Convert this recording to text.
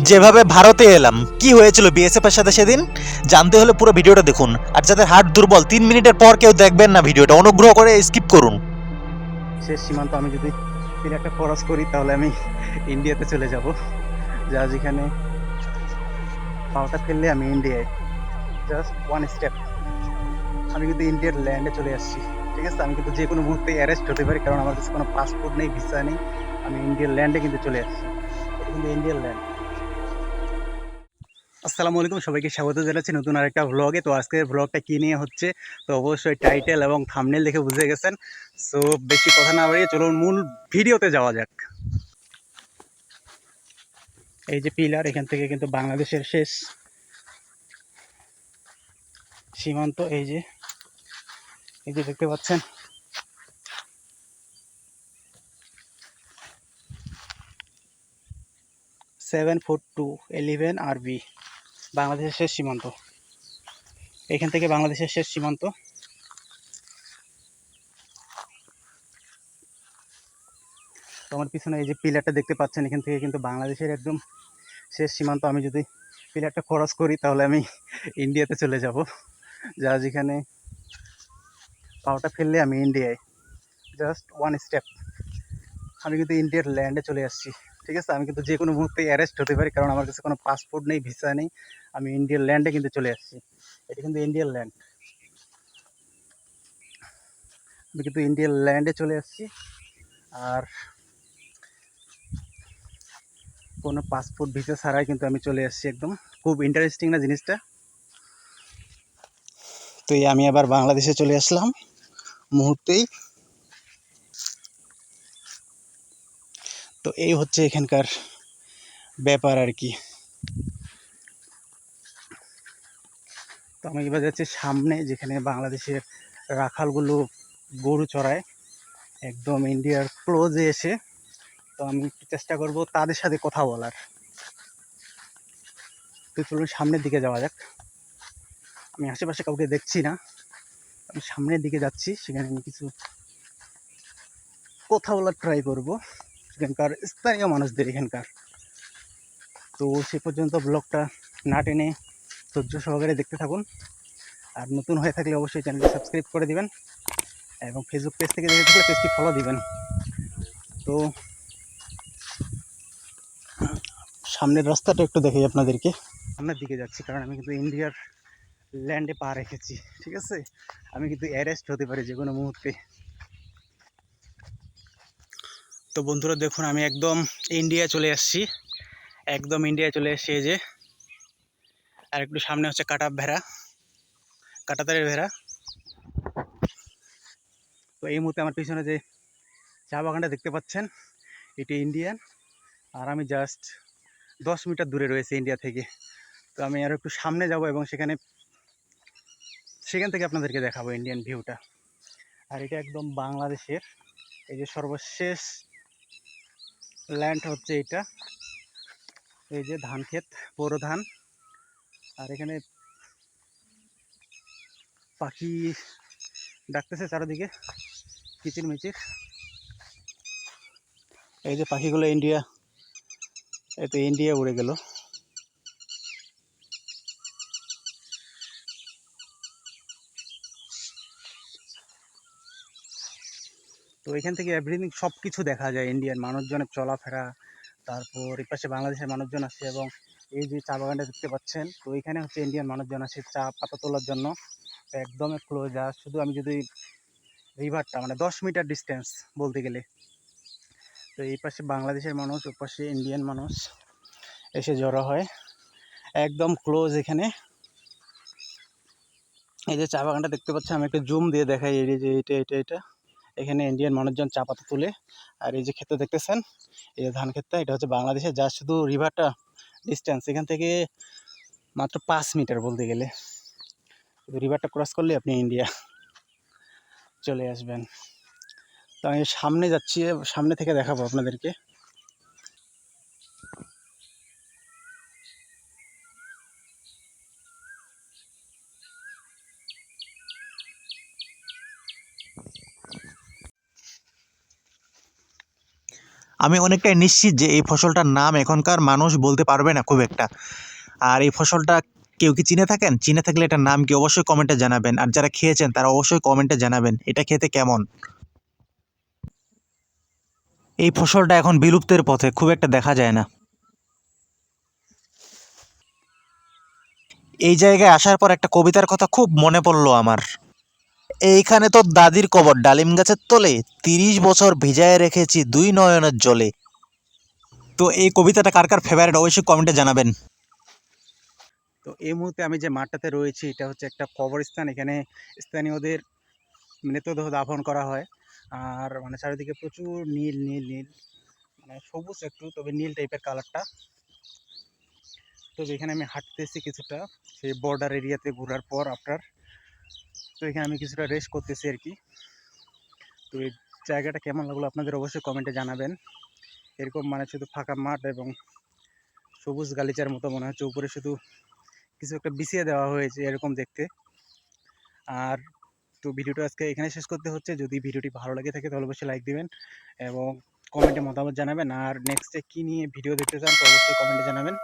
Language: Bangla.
যেভাবে ভারতে এলাম কি হয়েছিল বিএসএফ এর সাথে সেদিন জানতে হলে পুরো ভিডিওটা দেখুন। আর যাদের হার্ট দুর্বল 3 মিনিটের পর কেউ দেখবেন না ভিডিওটা, অনুগ্রহ করে স্কিপ করুন। শেষ সীমান্ত আমি যদি সিলেটটা ক্রস করি তাহলে আমি ইন্ডিয়াতে চলে যাব। যা যেখানে পাওটা ফেললে আমি ইন্ডিয়ায়, জাস্ট ওয়ান স্টেপ আমি কিন্তু ইন্ডিয়ার ল্যান্ডে চলে আসছি। ঠিক আছে, আমি কিন্তু যে কোনো মুহূর্তে অ্যারেস্ট হতে পারি, কারণ আমার কাছে কোনো পাসপোর্ট নেই, ভিসা নেই। আমি ইন্ডিয়ার ল্যান্ডে কিন্তু চলে আসছি। এটা কিন্তু ইন্ডিয়ার ল্যান্ড। আসসালামু আলাইকুম, সবাইকে স্বাগত জানাচ্ছি নতুন আরেকটা ভ্লগে। তো আজকের ভ্লগটা কী নিয়ে হচ্ছে তো অবশ্যই টাইটেল এবং থাম্বনেল দেখে বুঝে গেছেন। সো বেশি কথা না বাড়িয়ে চলুন মূল ভিডিওতে যাওয়া যাক। এই যে পিলার, এখান থেকে কিন্তু বাংলাদেশের শেষ সীমান্ত। এই যে দেখতে পাচ্ছেন, (74211 RB) বাংলাদেশের শেষ সীমান্ত। এখান থেকে বাংলাদেশের শেষ সীমান্ত। তো আমার পিছনে এই যে পিলারটা দেখতে পাচ্ছেন, এখান থেকে কিন্তু বাংলাদেশের একদম শেষ সীমান্ত। আমি যদি পিলারটা ক্রস করি তাহলে আমি ইন্ডিয়াতে চলে যাব। যা যেখানে পাওটা ফেললে আমি ইন্ডিয়ায়, জাস্ট ওয়ান স্টেপ আমি কিন্তু ইন্ডিয়ার ল্যান্ডে চলে আসছি। ঠিক আছে, আমি কিন্তু যে কোনো মুহূর্তে অ্যারেস্ট হতে পারি, কারণ আমার কাছে কোনো পাসপোর্ট নেই, ভিসা নেই। আমি ইন্ডিয়ার ল্যান্ডে কিন্তু চলে আসছি। এটা কিন্তু ইন্ডিয়ার ল্যান্ড। আমি কিন্তু ইন্ডিয়ার ল্যান্ডে চলে আসছি। আর কোনো পাসপোর্ট ভিসা ছাড়াই কিন্তু আমি চলে আসছি একদম। খুব ইন্টারেস্টিং না জিনিসটা? তো আমি আবার বাংলাদেশে চলে আসলাম মুহূর্তেই। তো এই হচ্ছে এখানকার ব্যাপার আর কি। তো আমি এবার যাচ্ছি সামনে, যেখানে বাংলাদেশের রাখালগুলো গরু চড়ায়, একদম ইন্ডিয়ার ক্লোজে এসে। তো আমি একটু চেষ্টা করব তাদের সাথে কথা বলার। তো চলুন সামনের দিকে যাওয়া যাক। আমি আশেপাশে কাউকে দেখছি না, আমি সামনের দিকে যাচ্ছি, সেখানে আমি কিছু কথা বলার ট্রাই করব এখানকার স্থানীয় মানুষদের এখানকার। তো সে পর্যন্ত ব্লগটা না টেনে ধৈর্য সহকারে দেখতে থাকুন। আর নতুন হয়ে থাকলে অবশ্যই চ্যানেলটি সাবস্ক্রাইব করে দিবেন, এবং ফেসবুক পেজ থেকে দেখে থাকলে পেজটি ফলো দিবেন। তো সামনের রাস্তাটা একটু দেখাই আপনাদেরকে। সামনের দিকে যাচ্ছি কারণ আমি কিন্তু ইন্ডিয়ার ল্যান্ডে পা রেখেছি। ঠিক আছে, আমি কিন্তু অ্যারেস্ট হতে পারি যে কোনো মুহূর্তে। তো বন্ধুরা দেখুন, আমি একদম ইন্ডিয়া চলে আসছি, একদম ইন্ডিয়া চলে এসেছি। এই যে আর একটু সামনে হচ্ছে কাটাতারের ভেড়া। তো এই মুহূর্তে আমার পিছনে যে চা বাগানটা দেখতে পাচ্ছেন, এটি ইন্ডিয়ান। আর আমি জাস্ট 10 মিটার দূরে রয়েছে ইন্ডিয়া থেকে। তো আমি আরও একটু সামনে যাব এবং সেখান থেকে আপনাদেরকে দেখাবো ইন্ডিয়ান ভিউটা। আর এটা একদম বাংলাদেশের এই যে সর্বশেষ ল্যান্ড হচ্ছে এটা। এই যে ধান ক্ষেত, বোরো ধান। আর এখানে পাখি ডাকতেছে চারিদিকে কিচিরমিচির। এই যে পাখিগুলো ইন্ডিয়া, এই তো ইন্ডিয়া উড়ে গেল। তো এখান থেকে এভরিথিং সব কিছু দেখা যায়, ইন্ডিয়ান মানুষজনের চলাফেরা। তারপর এই পাশে বাংলাদেশের মানুষজন আছে, এবং এই যে চা বাগানটা দেখতে পাচ্ছেন, তো এখানে হচ্ছে ইন্ডিয়ান মানুষজন আছে চা পাতা তোলার জন্য। একদম ক্লোজ। আর শুধু আমি যদি রিভারটা মানে 10 মিটার ডিস্টেন্স বলতে গেলে। তো এই পাশে বাংলাদেশের মানুষ, ওই পাশে ইন্ডিয়ান মানুষ এসে জড়ো হয় একদম ক্লোজ এখানে। এই যে চা বাগানটা দেখতে পাচ্ছেন, আমি একটু জুম দিয়ে দেখাই। এই যে এটা এখানে ইন্ডিয়ান মানুষজন চা পাতা তুলে। আর এই যে ক্ষেত দেখতেছেন, এই যে ধান ক্ষেতটা, এটা হচ্ছে বাংলাদেশে। যা শুধু রিভারটা ডিস্টেন্স এখান থেকে মাত্র 5 মিটার বলতে গেলে। রিভারটা ক্রস করলে আপনি ইন্ডিয়া চলে আসবেন। তো আমি সামনে যাচ্ছি, সামনে থেকে দেখাবো আপনাদেরকে। আমি অনেকটাই নিশ্চিত যে এই ফসলটার নাম এখনকার মানুষ বলতে পারবে না খুব একটা। আর এই ফসলটা কেউ কি চিনে থাকেন? চিনে থাকলে এটার নাম কি অবশ্যই কমেন্টে জানাবেন। আর যারা খেয়েছেন তারা অবশ্যই কমেন্টে জানাবেন এটা খেতে কেমন। এই ফসলটা এখন বিলুপ্তের পথে, খুব একটা দেখা যায় না। এই জায়গায় আসার পর একটা কবিতার কথা খুব মনে পড়লো আমার। এইখানে তো দাদির কবর ডালিম গাছের তলে, 30 বছর ভিজায় রেখেছি 2 নয়নের জলে। তো এই কবিতাটা কার কার ফেভারিট অবশ্যই কমেন্টে জানাবেন। তো এই মুহূর্তে আমি যে মাঠটাতে রয়েছি এটা হচ্ছে একটা কবরস্থান। এখানে স্থানীয়দের মৃতদেহ দাফন করা হয়। আর মানে চারিদিকে প্রচুর নীল নীল নীল, মানে সবুজ একটু, তবে নীল টাইপের কালারটা। তবে এখানে আমি হাঁটতেছি কিছুটা, সেই বর্ডার এরিয়াতে ঘোরার পর আপনার, তো এখানে আমি কিছুটা রেস্ট করতেছি আর কি। তো এই জায়গাটা কেমন লাগলো আপনাদের অবশ্যই কমেন্টে জানাবেন। এরকম মানে শুধু ফাঁকা মাঠ এবং সবুজ গালিচার মতো মনে হচ্ছে, উপরে শুধু কিছু একটা বিছিয়ে দেওয়া হয়েছে এরকম দেখতে। আর তো ভিডিওটা আজকে এখানে শেষ করতে হচ্ছে। যদি ভিডিওটি ভালো লাগে থাকে তাহলে অবশ্যই লাইক দিবেন এবং কমেন্টে মতামত জানাবেন। আর নেক্সটে কী নিয়ে ভিডিও দেখতে চান তো অবশ্যই কমেন্টে জানাবেন।